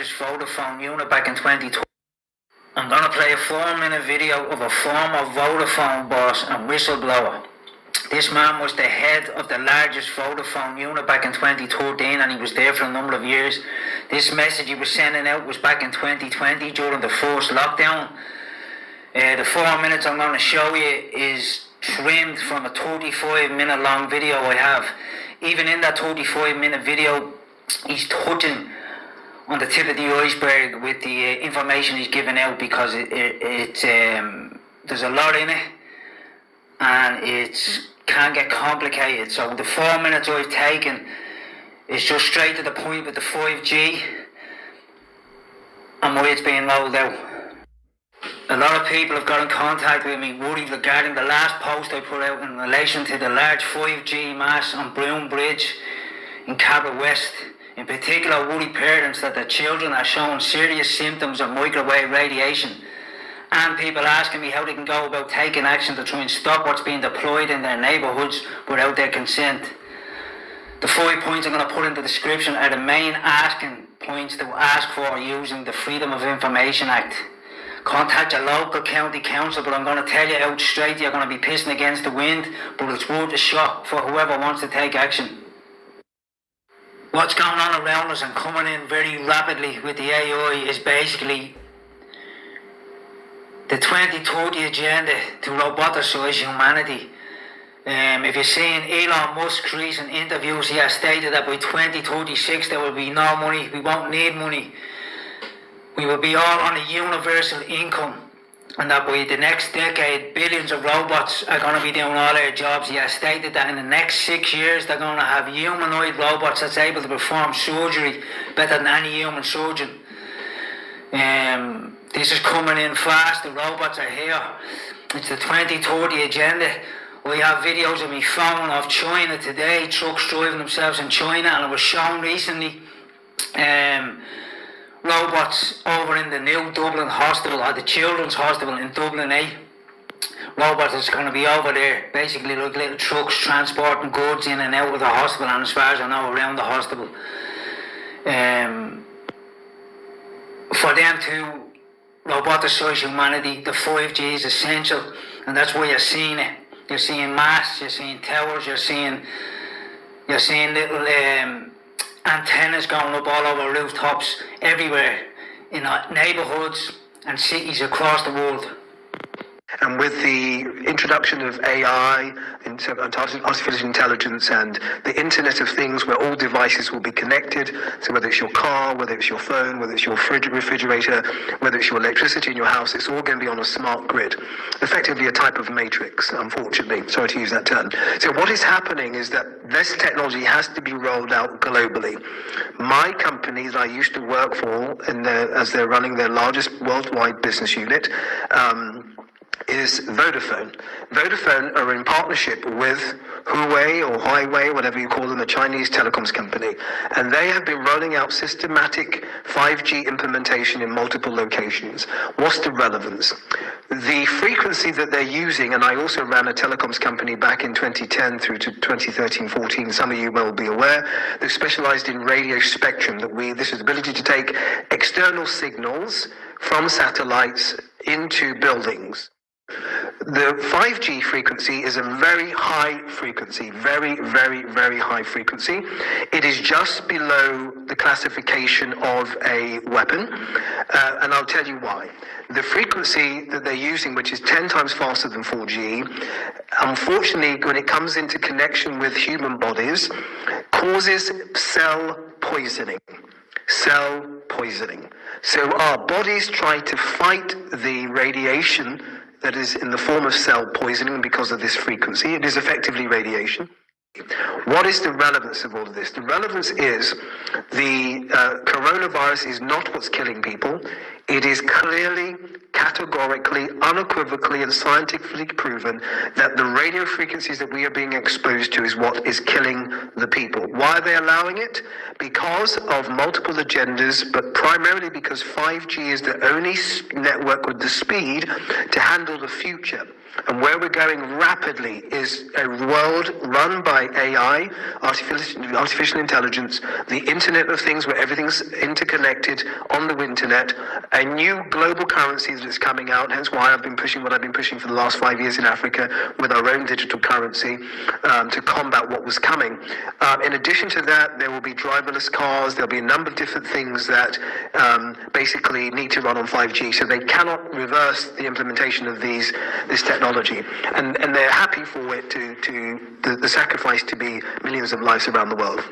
largest Vodafone unit back in 2012. I'm going to play a 4-minute video of a former Vodafone boss and whistleblower. This man was the head of the largest Vodafone unit back in 2013, and he was there for a number of years. This message he was sending out was back in 2020 during the first lockdown. The 4 minutes I'm going to show you is trimmed from a 35-minute long video I have. Even in that 35-minute video, he's touching on the tip of the iceberg with the information he's giving out, because there's a lot in it and it can get complicated. So the 4 minutes I've taken is just straight to the point with the 5G and why it's being rolled out. A lot of people have got in contact with me worried regarding the last post I put out in relation to the large 5G mast on Broome Bridge in Cabra West. In particular, worried parents that their children are showing serious symptoms of microwave radiation, and people asking me how they can go about taking action to try and stop what's being deployed in their neighbourhoods without their consent. The 5 points I'm going to put in the description are the main asking points to ask for using the Freedom of Information Act. Contact your local county council, but I'm going to tell you out straight, you're going to be pissing against the wind, but it's worth a shot for whoever wants to take action. What's going on around us and coming in very rapidly with the AI is basically the 2030 agenda to roboticize humanity. If you're seeing Elon Musk's recent interviews, he has stated that by 2036 there will be no money, we won't need money. We will be all on a universal income, and that by the next decade, billions of robots are going to be doing all their jobs. He has stated that in the next 6 years, they're going to have humanoid robots that's able to perform surgery better than any human surgeon. This is coming in fast. The robots are here. It's the 2030 agenda. We have videos of me phone of China today, trucks driving themselves in China, and it was shown recently. Robots over in the new Dublin hospital, or the Children's Hospital in Dublin, robots is going to be over there, basically like little trucks transporting goods in and out of the hospital, and as far as I know, around the hospital. For them to roboticize humanity, the 5G is essential, and that's why you're seeing it. You're seeing masts, you're seeing towers, you're seeing little antennas going up all over rooftops everywhere in neighbourhoods and cities across the world. And with the introduction of AI, artificial intelligence, and the Internet of Things, where all devices will be connected, so whether it's your car, whether it's your phone, whether it's your refrigerator, whether it's your electricity in your house, it's all going to be on a smart grid. Effectively a type of matrix, unfortunately. Sorry to use that term. So what is happening is that this technology has to be rolled out globally. My company that I used to work for, as they're running their largest worldwide business unit, is Vodafone. Vodafone are in partnership with Huawei or Highway, whatever you call them, a Chinese telecoms company. And they have been rolling out systematic 5G implementation in multiple locations. What's the relevance? The frequency that they're using, and I also ran a telecoms company back in 2010 through to 2013-14, some of you will be aware, that specialized in radio spectrum, this is the ability to take external signals from satellites into buildings. The 5G frequency is a very high frequency, very, very, very high frequency. It is just below the classification of a weapon, and I'll tell you why. The frequency that they're using, which is 10 times faster than 4G, unfortunately, when it comes into connection with human bodies, causes cell poisoning. Cell poisoning. So our bodies try to fight the radiation that is in the form of cell poisoning because of this frequency. It is effectively radiation. What is the relevance of all of this? The relevance is the coronavirus is not what's killing people. It is clearly, categorically, unequivocally, and scientifically proven that the radio frequencies that we are being exposed to is what is killing the people. Why are they allowing it? Because of multiple agendas, but primarily because 5G is the only network with the speed to handle the future. And where we're going rapidly is a world run by AI, artificial intelligence, the Internet of Things where everything's interconnected on the internet, a new global currency that's coming out, hence why I've been pushing what I've been pushing for the last 5 years in Africa with our own digital currency to combat what was coming. In addition to that, there will be driverless cars, there'll be a number of different things that basically need to run on 5G, so they cannot reverse the implementation of this technology. And they're happy for it the sacrifice to be millions of lives around the world.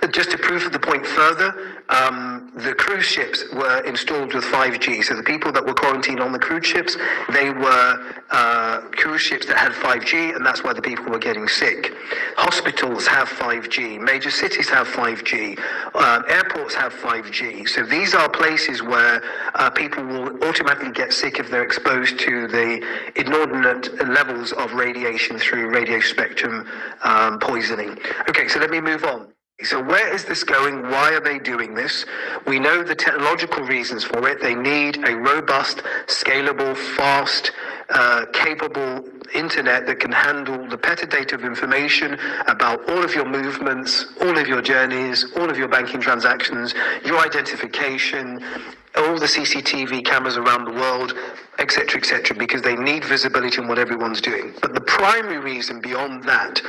Just to prove the point further, the cruise ships were installed with 5G. So the people that were quarantined on the cruise ships, they were cruise ships that had 5G, and that's why the people were getting sick. Hospitals have 5G. Major cities have 5G. Airports have 5G. So these are places where people will automatically get sick if they're exposed to the inordinate levels of radiation through radio spectrum poisoning. Okay, so let me move on. So where is this going? Why are they doing this? We know the technological reasons for it. They need a robust, scalable, fast, capable internet that can handle the petadata of information about all of your movements, all of your journeys, all of your banking transactions, your identification, all the CCTV cameras around the world, etc., because they need visibility on what everyone's doing. But the primary reason beyond that,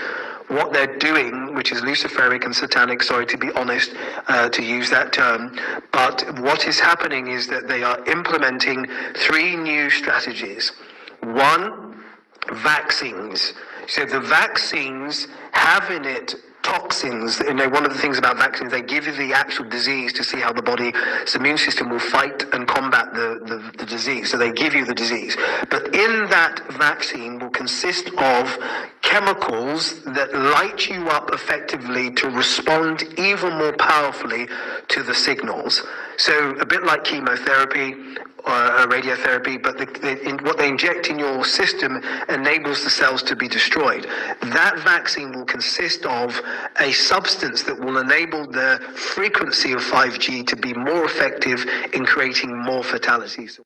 what they're doing, which is luciferic and satanic, sorry to be honest, to use that term, but what is happening is that they are implementing 3 new strategies. 1, vaccines. So the vaccines have in it toxins. You know, one of the things about vaccines, they give you the actual disease to see how the body's immune system will fight and combat the disease. So they give you the disease. But in that vaccine will consist of chemicals that light you up effectively to respond even more powerfully to the signals. So a bit like chemotherapy or radiotherapy, but what they inject in your system enables the cells to be destroyed. That vaccine will consist of a substance that will enable the frequency of 5G to be more effective in creating more fatalities.